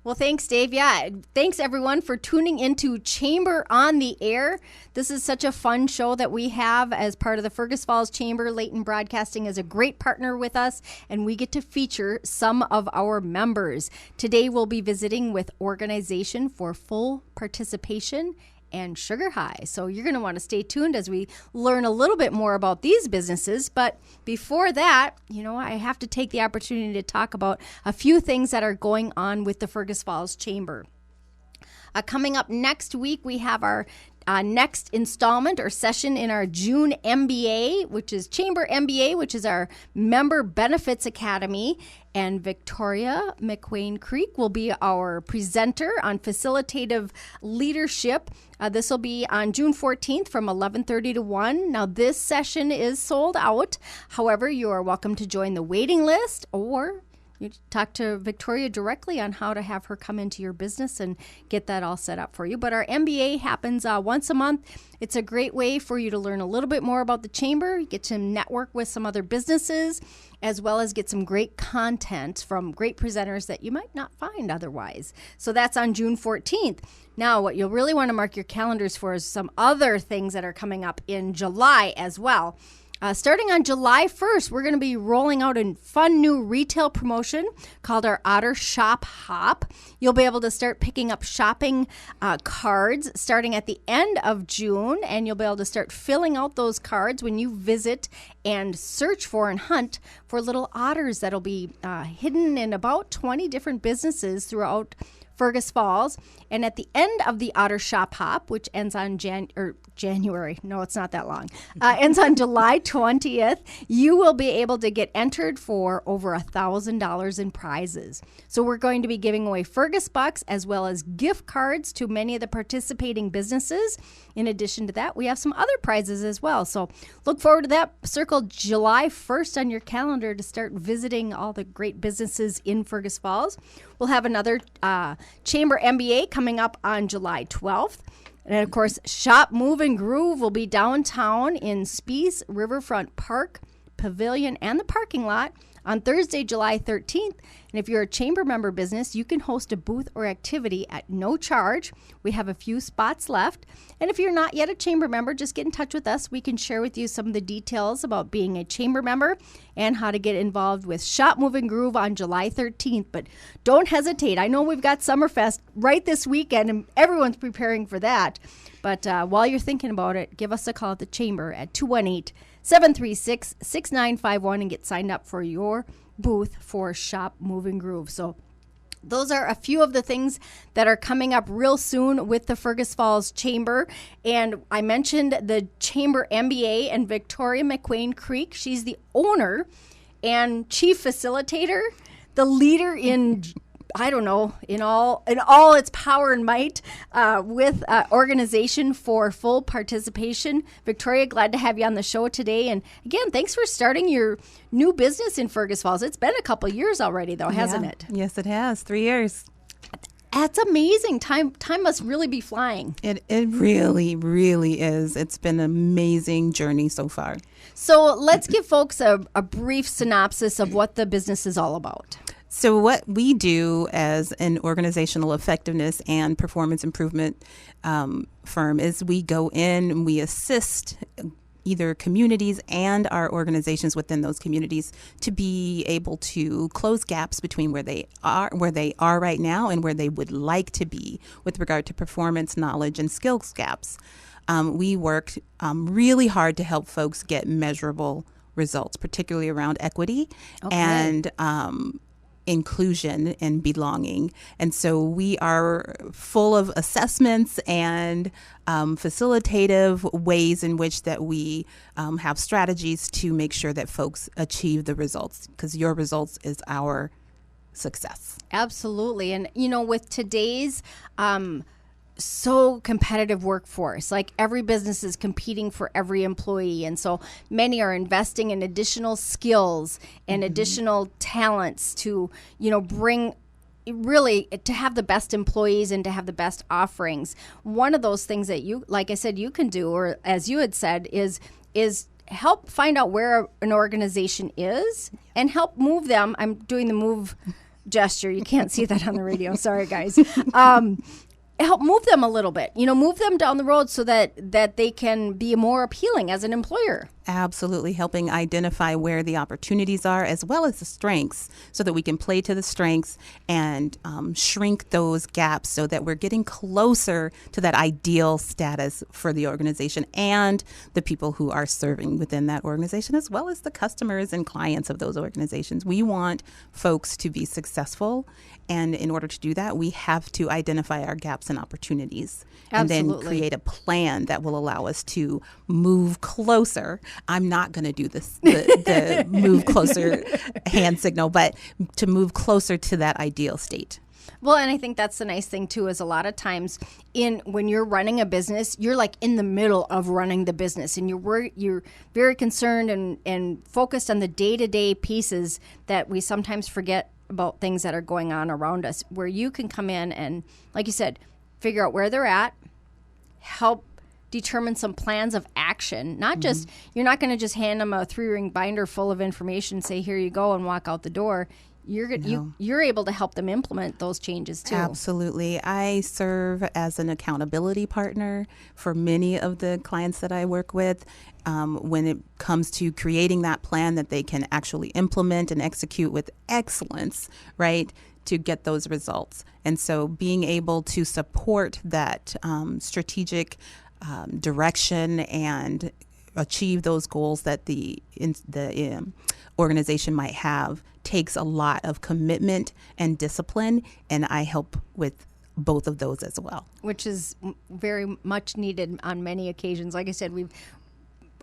Well, thanks, Dave. Yeah, thanks, everyone, for tuning into Chamber on the Air. This is such a fun show that we have as part of the Fergus Falls Chamber. Leighton Broadcasting is a great partner with us, and we get to feature some of our members. Today, we'll be visiting with Organization for Full Participation and Sugar High. So you're going to want to stay tuned as we learn a little bit more about these businesses. But before that, I have to take the opportunity to talk about a few things that are going on with the Fergus Falls Chamber. Coming up next week, we have our next installment or session in our June MBA, which is Chamber MBA, which is our Member Benefits Academy. And Victoria McQueen Creek will be our presenter on facilitative leadership. This will be on June 14th from 11:30 to 1. Now, this session is sold out. However, you are welcome to join the waiting list, or you talk to Victoria directly on how to have her come into your business and get that all set up for you. But our MBA happens once a month. It's a great way for you to learn a little bit more about the chamber, get to network with some other businesses, as well as get some great content from great presenters that you might not find otherwise. So that's on June 14th. Now, what you'll really want to mark your calendars for is some other things that are coming up in July as well. Starting on July 1st, we're going to be rolling out a fun new retail promotion called our Otter Shop Hop. You'll be able to start picking up shopping cards starting at the end of June, and you'll be able to start filling out those cards when you visit and search for and hunt for little otters that'll be hidden in about 20 different businesses throughout Fergus Falls. And at the end of the Otter Shop Hop, which ends on January, no, it's not that long, ends on July 20th, you will be able to get entered for over $1,000 in prizes. So we're going to be giving away Fergus bucks as well as gift cards to many of the participating businesses. In addition to that, we have some other prizes as well. So look forward to that. Circle July 1st on your calendar to start visiting all the great businesses in Fergus Falls. We'll have another Chamber MBA coming up on July 12th. And of course, Shop, Move, and Groove will be downtown in Speece Riverfront Park, Pavilion, and the parking lot on Thursday, July 13th. And if you're a chamber member business, you can host a booth or activity at no charge. We have a few spots left. And if you're not yet a chamber member, just get in touch with us. We can share with you some of the details about being a chamber member and how to get involved with Shop, Move, and Groove on July 13th. But don't hesitate. I know we've got Summerfest right this weekend, and everyone's preparing for that. But while you're thinking about it, give us a call at the chamber at 218-736-6951 and get signed up for your booth for Shop, Move, and Groove. So those are a few of the things that are coming up real soon with the Fergus Falls Chamber. And I mentioned the Chamber MBA and Victoria McQueen Creek. She's the owner and chief facilitator, the leader in in all its power and might with Organization for Full Participation. Victoria, glad to have you on the show today. And again, thanks for starting your new business in Fergus Falls. It's been a couple years already, though, hasn't it? Yes, it has. 3 years. That's amazing. Time must really be flying. It really, really is. It's been an amazing journey so far. So let's give folks a brief synopsis of what the business is all about. So what we do as an organizational effectiveness and performance improvement firm is we go in and we assist either communities and our organizations within those communities to be able to close gaps between where they are right now and where they would like to be with regard to performance, knowledge, and skills gaps. We work really hard to help folks get measurable results, particularly around equity and inclusion and belonging. And so we are full of assessments and facilitative ways in which that we have strategies to make sure that folks achieve the results, because your results is our success. Absolutely. And, with today's so competitive workforce, like every business is competing for every employee, and so many are investing in additional skills and additional talents to bring really to have the best employees and to have the best offerings. One of those things that you, like I said, you can do, or as you had said, is help find out where an organization is and help move them. I'm doing the move gesture. You can't see that on the radio. Sorry, guys. Help move them a little bit, move them down the road so that they can be more appealing as an employer. Absolutely, helping identify where the opportunities are as well as the strengths so that we can play to the strengths and shrink those gaps so that we're getting closer to that ideal status for the organization and the people who are serving within that organization, as well as the customers and clients of those organizations. We want folks to be successful, and in order to do that, we have to identify our gaps and opportunities. Absolutely. And then create a plan that will allow us to move closer. I'm not going to do this, the move closer hand signal, but to move closer to that ideal state. Well, and I think that's the nice thing too, is a lot of times when you're running a business, you're like in the middle of running the business, and you're very concerned and focused on the day-to-day pieces that we sometimes forget about, things that are going on around us, where you can come in and, like you said, figure out where they're at, help determine some plans of action. Not just, you're not going to just hand them a 3-ring binder full of information, say, here you go, and walk out the door. You're able to help them implement those changes too. Absolutely. I serve as an accountability partner for many of the clients that I work with when it comes to creating that plan that they can actually implement and execute with excellence, right, to get those results. And so being able to support that strategic direction and achieve those goals that the organization might have takes a lot of commitment and discipline, and I help with both of those as well. Which is very much needed on many occasions. Like I said,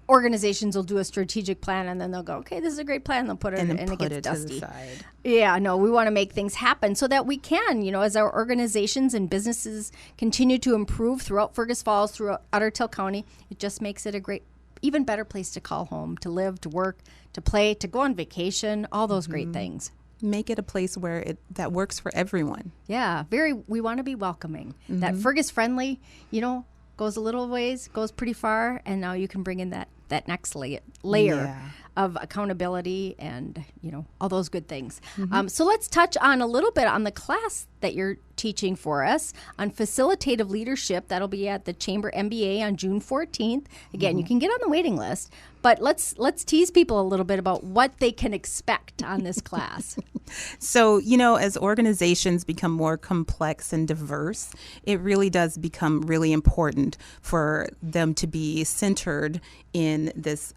organizations will do a strategic plan, and then they'll go, okay, this is a great plan. They'll put it and it gets dusty. To the side. Yeah, no, we want to make things happen so that we can, as our organizations and businesses continue to improve throughout Fergus Falls, throughout Ottertail County, it just makes it a great, even better place to call home, to live, to work, to play, to go on vacation, all those great things. Make it a place where that works for everyone. Yeah, we want to be welcoming. That Fergus friendly, goes a little ways, goes pretty far, and now you can bring in that next layer of accountability and, all those good things. So let's touch on a little bit on the class that you're teaching for us on facilitative leadership. That'll be at the Chamber MBA on June 14th. Again, you can get on the waiting list, but let's tease people a little bit about what they can expect on this class. So, as organizations become more complex and diverse, it really does become really important for them to be centered in this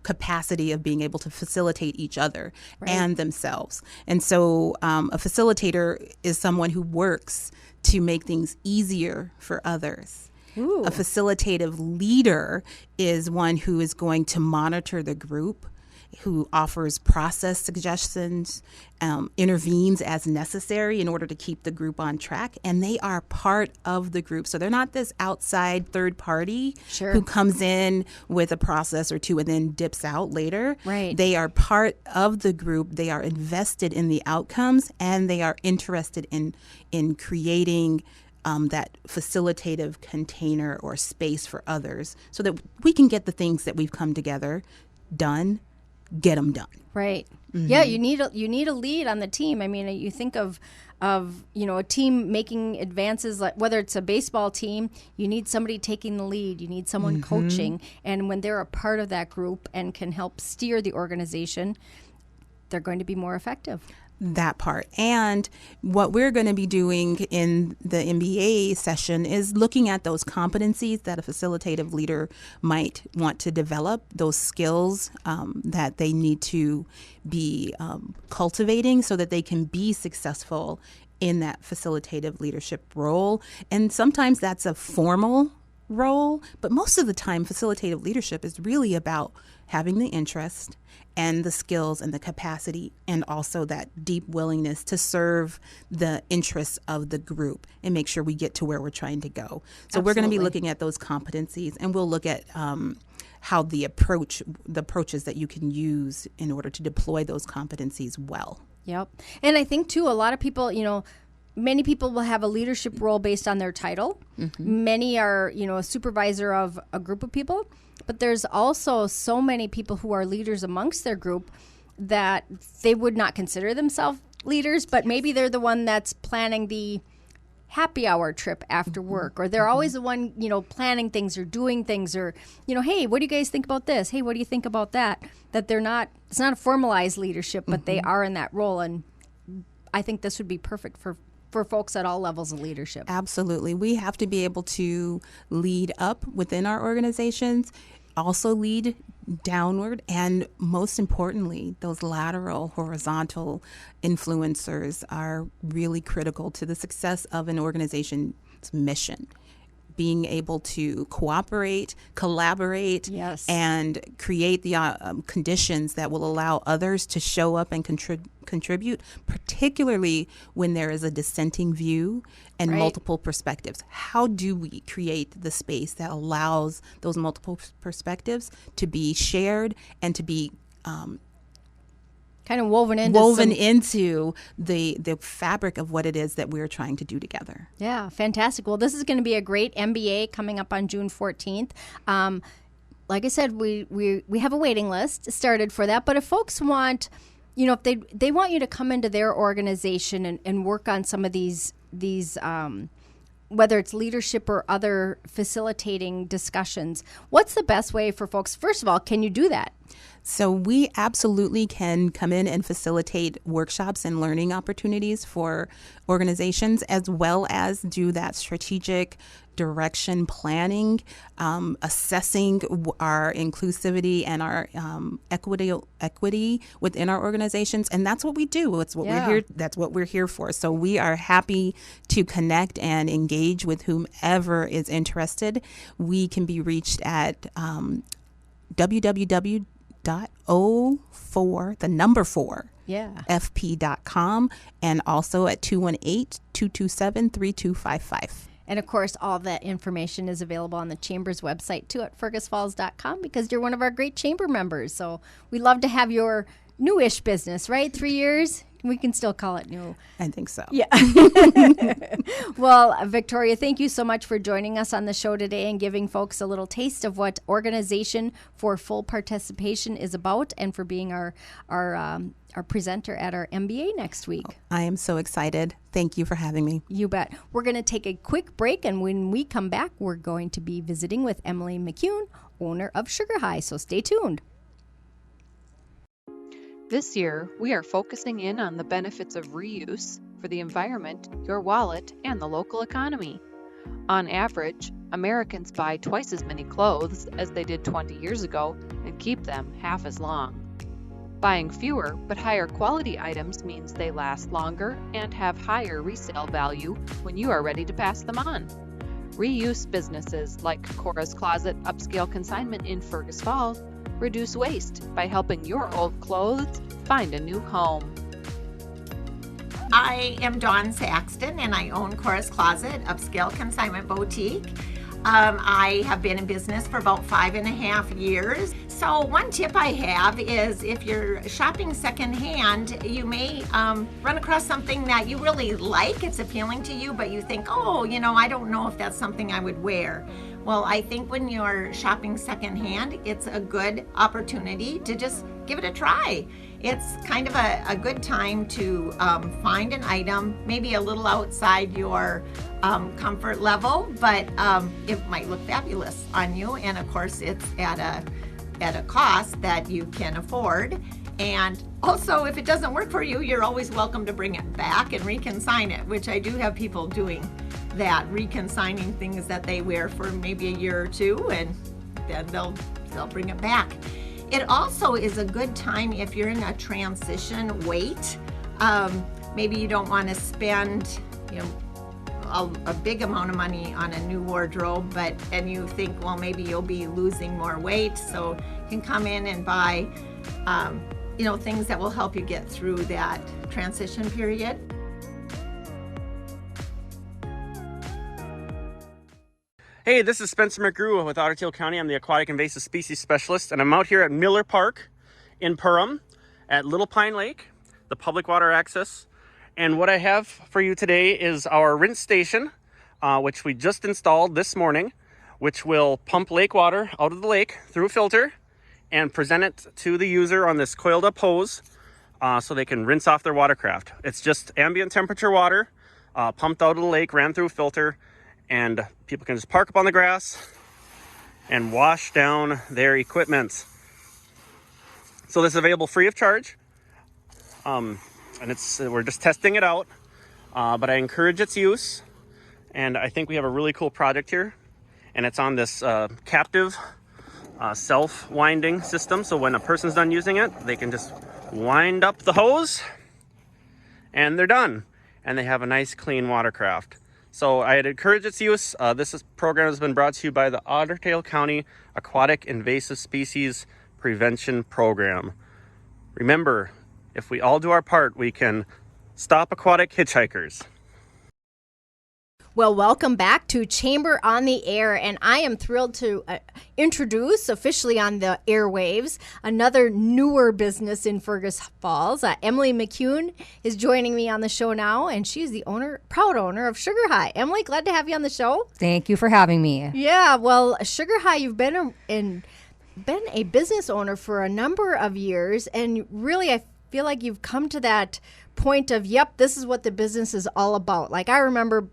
capacity of being able to facilitate each other and themselves. And so a facilitator is someone who works to make things easier for others. Ooh. A facilitative leader is one who is going to monitor the group, who offers process suggestions, intervenes as necessary in order to keep the group on track. And they are part of the group. So they're not this outside third party who comes in with a process or two and then dips out later. Right. They are part of the group. They are invested in the outcomes, and they are interested in creating that facilitative container or space for others so that we can get the things that we've come together done. Get them done. Right. Yeah, you need a lead on the team. I mean, you think of a team making advances, like whether it's a baseball team, you need somebody taking the lead, you need someone coaching, and when they're a part of that group and can help steer the organization, they're going to be more effective. That part. And what we're going to be doing in the MBA session is looking at those competencies that a facilitative leader might want to develop, those skills that they need to be cultivating so that they can be successful in that facilitative leadership role. And sometimes that's a formal role, but most of the time facilitative leadership is really about having the interest and the skills and the capacity and also that deep willingness to serve the interests of the group and make sure we get to where we're trying to go. So we're going to be looking at those competencies, and we'll look at how the approaches that you can use in order to deploy those competencies well. Yep. And I think too, a lot of people, many people will have a leadership role based on their title. Many are, a supervisor of a group of people. But there's also so many people who are leaders amongst their group that they would not consider themselves leaders, but maybe they're the one that's planning the happy hour trip after work, or they're always the one, planning things or doing things, or, hey, what do you guys think about this? Hey, what do you think about that? That it's not a formalized leadership, but they are in that role. And I think this would be perfect for folks at all levels of leadership. Absolutely. We have to be able to lead up within our organizations, also lead downward, and most importantly, those lateral, horizontal influencers are really critical to the success of an organization's mission. Being able to cooperate, collaborate, and create the conditions that will allow others to show up and contribute, particularly when there is a dissenting view and multiple perspectives. How do we create the space that allows those multiple perspectives to be shared and to be kind of woven into the fabric of what it is that we're trying to do together. Yeah, fantastic. Well, this is going to be a great MBA coming up on June 14th. Like I said, we have a waiting list started for that. But if folks want, if they want you to come into their organization and work on some of these whether it's leadership or other facilitating discussions, what's the best way for folks? First of all, can you do that? So we absolutely can come in and facilitate workshops and learning opportunities for organizations, as well as do that strategic direction planning, assessing our inclusivity and our equity within our organizations. And that's what we do. It's what we're here. That's what we're here for. So we are happy to connect and engage with whomever is interested. We can be reached at fp.com, and also at 218-227-3255. And of course, all that information is available on the Chamber's website too at fergusfalls.com, because you're one of our great Chamber members. So we love to have your newish business, right? 3 years. We can still call it new. I think so. Yeah. Well, Victoria, thank you so much for joining us on the show today and giving folks a little taste of what Organization for Full Participation is about, and for being our presenter at our MBA next week. I am so excited. Thank you for having me. You bet. We're going to take a quick break, and when we come back, we're going to be visiting with Emily McCune, owner of Sugar High. So stay tuned. This year, we are focusing in on the benefits of reuse for the environment, your wallet, and the local economy. On average, Americans buy twice as many clothes as they did 20 years ago and keep them half as long. Buying fewer but higher quality items means they last longer and have higher resale value when you are ready to pass them on. Reuse businesses like Cora's Closet Upscale Consignment in Fergus Falls reduce waste by helping your old clothes find a new home. I am Dawn Saxton, and I own Cora's Closet Upscale Consignment Boutique. I have been in business for about 5.5 years. So one tip I have is, if you're shopping secondhand, you may run across something that you really like, it's appealing to you, but you think, I don't know if that's something I would wear. Well, I think when you're shopping secondhand, it's a good opportunity to just give it a try. It's kind of a good time to find an item, maybe a little outside your comfort level, but it might look fabulous on you. And of course, it's at a cost that you can afford. And also, if it doesn't work for you, you're always welcome to bring it back and reconsign it, which I do have people doing that, reconsigning things that they wear for maybe a year or two, and then they'll bring it back. It also is a good time if you're in a transition weight. Maybe you don't want to spend, a big amount of money on a new wardrobe, and you think, well, maybe you'll be losing more weight, so you can come in and buy, things that will help you get through that transition period. Hey, this is Spencer McGrew with Otter Tail County. I'm the Aquatic Invasive Species Specialist, and I'm out here at Miller Park in Perham at Little Pine Lake, the public water access. And what I have for you today is our rinse station, which we just installed this morning, which will pump lake water out of the lake through a filter and present it to the user on this coiled up hose. so they can rinse off their watercraft. It's just ambient temperature water, pumped out of the lake, ran through a filter, and people can just park up on the grass and wash down their equipment. So this is available free of charge, and we're just testing it out, but I encourage its use, and I think we have a really cool project here, and it's on this captive self-winding system. So when a person's done using it, they can just wind up the hose and they're done, and they have a nice clean watercraft. So I'd encourage its use. This program has been brought to you by the Otter Tail County Aquatic Invasive Species Prevention Program. Remember, if we all do our part, we can stop aquatic hitchhikers. Well, welcome back to Chamber on the Air, and I am thrilled to introduce officially on the airwaves another newer business in Fergus Falls. Emily McCune is joining me on the show now, and she's the proud owner of Sugar High. Emily, glad to have you on the show. Thank you for having me. Yeah, well, Sugar High, you've been a business owner for a number of years, and really I feel like you've come to that point of, yep, this is what the business is all about. Like, I remember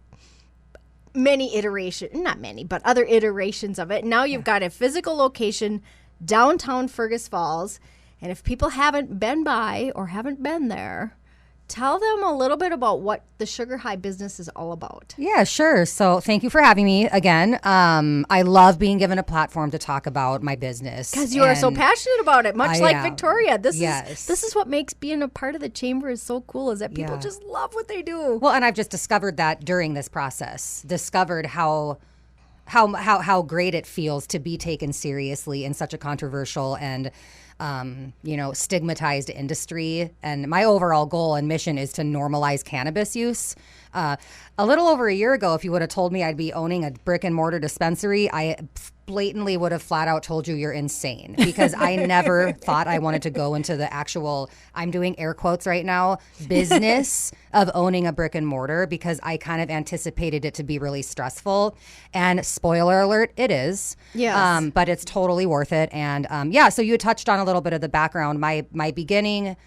other iterations of it. Now you've got a physical location downtown Fergus Falls, and if people haven't been by or haven't been there, tell them a little bit about what the Sugar High business is all about. Yeah, sure. So thank you for having me again. I love being given a platform to talk about my business. Because you are so passionate about it, much like Victoria. This Yes. is what makes being a part of the chamber is so cool, is that people just love what they do. Well, and I've just discovered that during this process, discovered how great it feels to be taken seriously in such a controversial and stigmatized industry. And my overall goal and mission is to normalize cannabis use. A little over a year ago, if you would have told me I'd be owning a brick and mortar dispensary, I blatantly would have flat out told you you're insane, because I never thought I wanted to go into the actual, I'm doing air quotes right now, business of owning a brick and mortar, because I kind of anticipated it to be really stressful. And spoiler alert, it is. Yes. But it's totally worth it. And so you touched on a little bit of the background. My beginning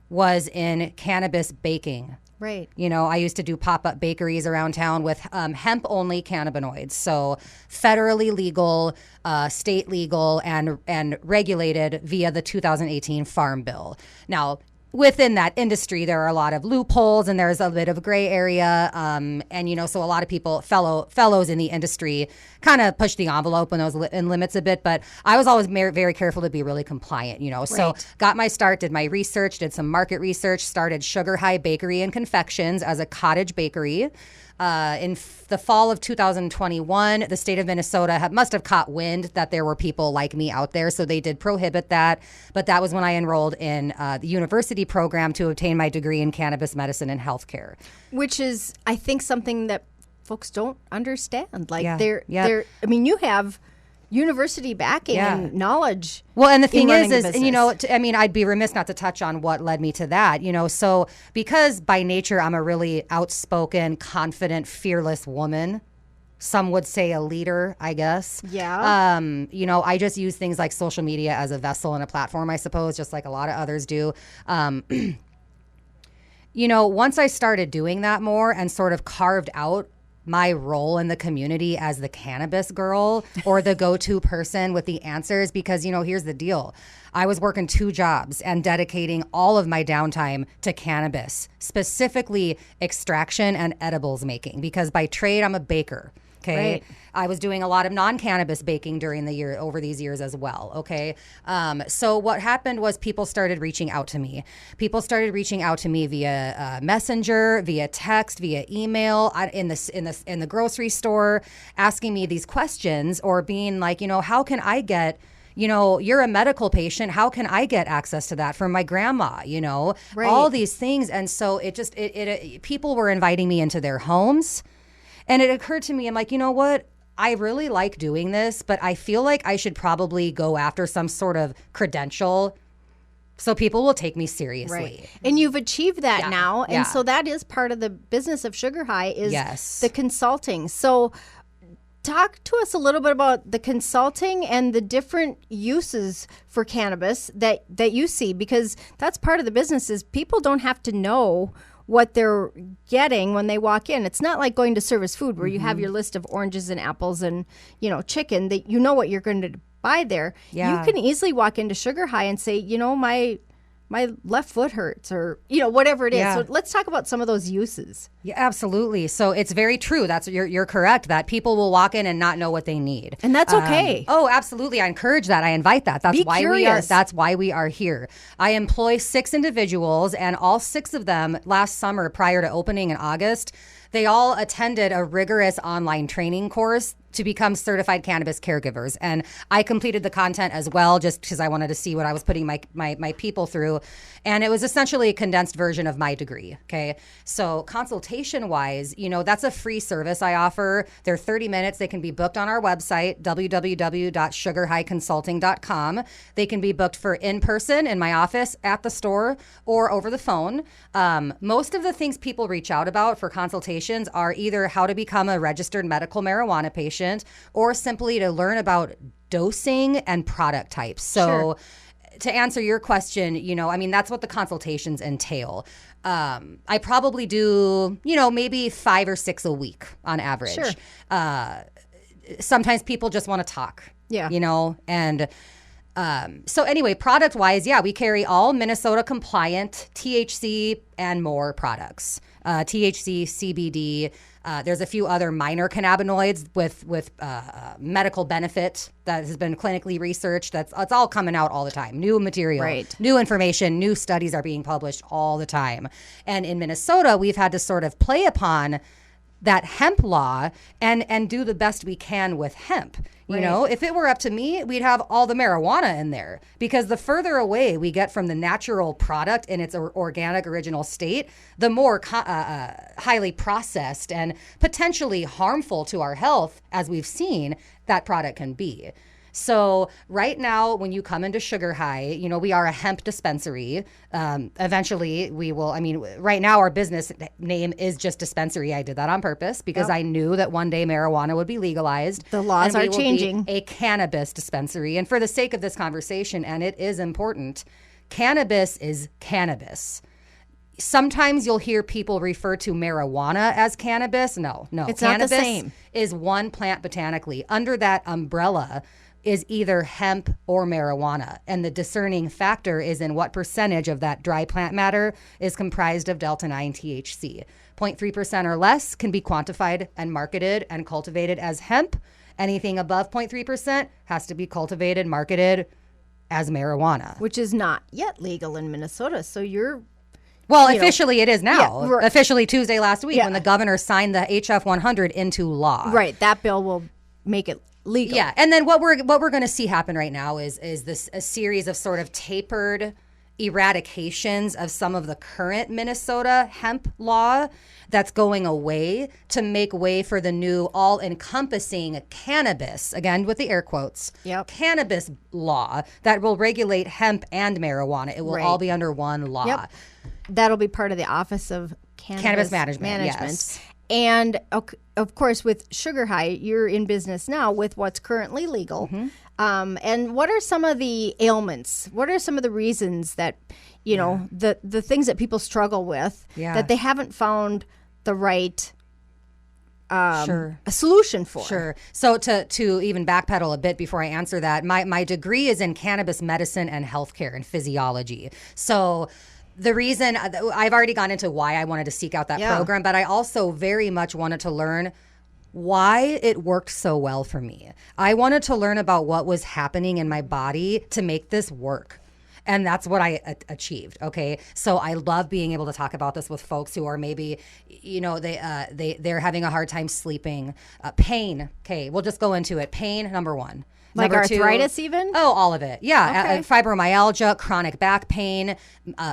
was in cannabis baking. Right. You know, I used to do pop-up bakeries around town with hemp-only cannabinoids. So federally legal, state legal, and regulated via the 2018 Farm Bill. Now, within that industry, there are a lot of loopholes and there's a bit of a gray area. So a lot of people, fellows in the industry kind of push the envelope when those limits a bit. But I was always very careful to be really compliant, So got my start, did my research, did some market research, started Sugar High Bakery and Confections as a cottage bakery. In the fall of 2021, the state of Minnesota must have caught wind that there were people like me out there, so they did prohibit that. But that was when I enrolled in the university program to obtain my degree in cannabis medicine and healthcare. Which is, I think, something that folks don't understand. Like, you have university backing and knowledge. Well, and the thing is I'd be remiss not to touch on what led me to that, So because by nature I'm a really outspoken, confident, fearless woman, some would say a leader, I guess. Yeah. I just use things like social media as a vessel and a platform, I suppose, just like a lot of others do. Once I started doing that more and sort of carved out my role in the community as the cannabis girl or the go-to person with the answers, because, here's the deal. I was working 2 jobs and dedicating all of my downtime to cannabis, specifically extraction and edibles making, because by trade, I'm a baker. Okay. Right. I was doing a lot of non-cannabis baking over these years as well. Okay. So what happened was people started reaching out to me. People started reaching out to me via Messenger, via text, via email, in the grocery store, asking me these questions, or being like, how can I get, you're a medical patient, how can I get access to that from my grandma, Right. all these things. And so people were inviting me into their homes. And it occurred to me, I'm like, you know what? I really like doing this, but I feel like I should probably go after some sort of credential so people will take me seriously. Right. And you've achieved that now. And Yeah. so that is part of the business of Sugar High is Yes. the consulting. So talk to us a little bit about the consulting and the different uses for cannabis that you see, because that's part of the business is people don't have to know what they're getting when they walk in. It's not like going to service food where you have your list of oranges and apples and, chicken, that you know what you're going to buy there. Yeah. You can easily walk into Sugar High and say, my left foot hurts, or whatever it is. Yeah. So let's talk about some of those uses. Yeah, absolutely. So it's very true. You're correct that people will walk in and not know what they need, And that's okay. Oh, absolutely. I encourage that. I invite that. Be curious. That's why we are here. I employ 6 individuals, and all 6 of them last summer, prior to opening in August, they all attended a rigorous online training course to become certified cannabis caregivers. And I completed the content as well, just because I wanted to see what I was putting my people through. And it was essentially a condensed version of my degree. Okay. So consultation wise, that's a free service I offer. They're 30 minutes. They can be booked on our website, www.sugarhighconsulting.com. They can be booked for in person in my office, at the store, or over the phone. Most of the things people reach out about for consultations are either how to become a registered medical marijuana patient, or simply to learn about dosing and product types. So to answer your question, that's what the consultations entail. I probably do, maybe 5 or 6 a week on average. Sure. Sometimes people just want to talk, Yeah. And so anyway, product wise, we carry all Minnesota compliant THC and more products. THC, CBD. There's a few other minor cannabinoids with medical benefit that has been clinically researched. It's all coming out all the time. New material, Right. New information, new studies are being published all the time. And in Minnesota, we've had to sort of play upon that hemp law and do the best we can with hemp. If it were up to me, we'd have all the marijuana in there, because the further away we get from the natural product in its organic original state, the more highly processed and potentially harmful to our health, as we've seen, that product can be. So right now, when you come into Sugar High, we are a hemp dispensary. Eventually, we will. Right now, our business name is just dispensary. I did that on purpose because I knew that one day marijuana would be legalized. The laws and we are will be changing. a cannabis dispensary. And for the sake of this conversation, and it is important, cannabis is cannabis. Sometimes you'll hear people refer to marijuana as cannabis. No. It's not the cannabis same. is one plant botanically. Under that umbrella is either hemp or marijuana. And the discerning factor is in what percentage of that dry plant matter is comprised of Delta-9 THC. 0.3% or less can be quantified and marketed and cultivated as hemp. Anything above 0.3% has to be cultivated, marketed as marijuana. Which is not yet legal in Minnesota. So Well, officially it is now. Yeah, right. Officially Tuesday last week Yeah. when the governor signed the HF 100 into law. right, that bill will make it legal. Yeah, and then what we're going to see happen right now is this a series of sort of tapered eradications of some of the current Minnesota hemp law that's going away to make way for the new all-encompassing cannabis, again with the air quotes, cannabis law that will regulate hemp and marijuana. It will all be under one law. Yep. That'll be part of the Office of Cannabis Management, yes. And of course, with Sugar High, you're in business now with what's currently legal. And what are some of the ailments? What are some of the reasons that, the things that people struggle with that they haven't found the right a solution for? Sure. So to even backpedal a bit before I answer that, my degree is in cannabis medicine and healthcare and physiology. So the reason I've already gone into why I wanted to seek out that program, but I also very much wanted to learn why it worked so well for me. I wanted to learn about what was happening in my body to make this work. And that's what I achieved. Okay. So I love being able to talk about this with folks who are maybe, they're having a hard time sleeping. Pain. Okay. We'll just go into it. Pain, number one. Like Number two, arthritis even? Oh, all of it. Yeah. Okay. Fibromyalgia, chronic back pain,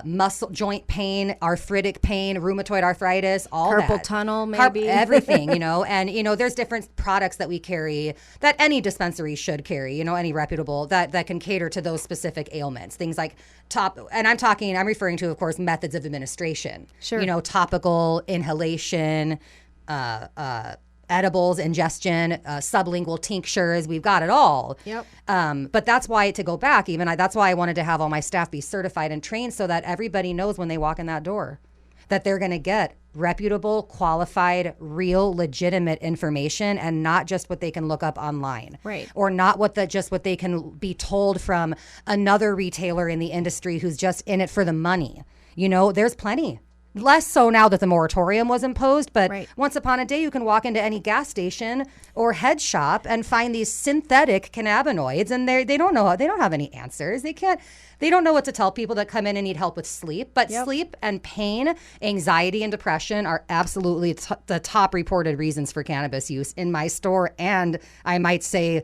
muscle joint pain, arthritic pain, rheumatoid arthritis, all Carpal that. tunnel, maybe. Everything, And, there's different products that we carry that any dispensary should carry, any reputable that can cater to those specific ailments. Things like and I'm referring to, of course, methods of administration. Sure. Topical, inhalation, edibles, ingestion, sublingual tinctures. We've got it all. Yep. But that's why, to go back, that's why I wanted to have all my staff be certified and trained so that everybody knows when they walk in that door that they're going to get reputable, qualified, real, legitimate information, and not just what they can look up online. Right. Or not what they can be told from another retailer in the industry who's just in it for the money. There's plenty. Less so now that the moratorium was imposed, but Right. once upon a day, you can walk into any gas station or head shop and find these synthetic cannabinoids, and they don't know. They don't have any answers. They don't know what to tell people that come in and need help with sleep. But sleep and pain, anxiety and depression are absolutely the top reported reasons for cannabis use in my store, and I might say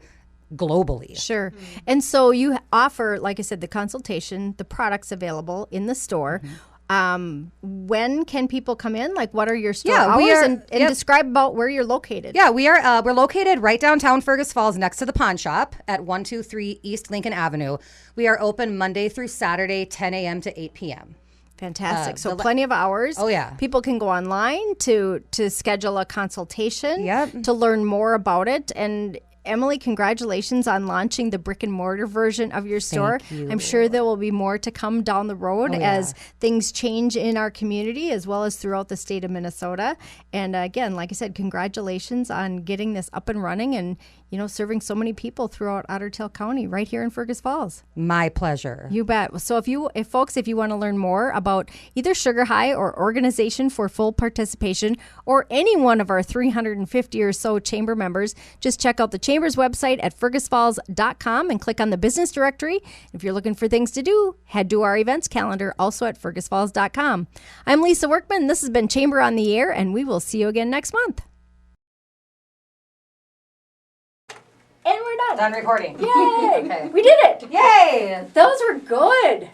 globally. Sure. And so you offer, like I said, the consultation, the products available in the store. When can people come in? Like, what are your store hours? And describe about where you're located. Yeah, we're located right downtown Fergus Falls, next to the pawn shop at 123 East Lincoln Avenue. We are open Monday through Saturday, 10 a.m. to 8 p.m. Fantastic. So plenty of hours. Oh, yeah. People can go online to schedule a consultation. Yep. To learn more about it. And Emily, congratulations on launching the brick and mortar version of your store. Thank you. I'm sure there will be more to come down the road as things change in our community as well as throughout the state of Minnesota. And again, like I said, congratulations on getting this up and running and, serving so many people throughout Otter Tail County right here in Fergus Falls. My pleasure. You bet. So if you want to learn more about either Sugar High or Organization for Full Participation or any one of our 350 or so chamber members, just check out the chamber's website at fergusfalls.com and click on the business directory. If you're looking for things to do, head to our events calendar also at fergusfalls.com. I'm Lisa Workman. This has been Chamber on the Air, and we will see you again next month. And we're done. Done recording. Yay! Okay. We did it. Yay! Those were good.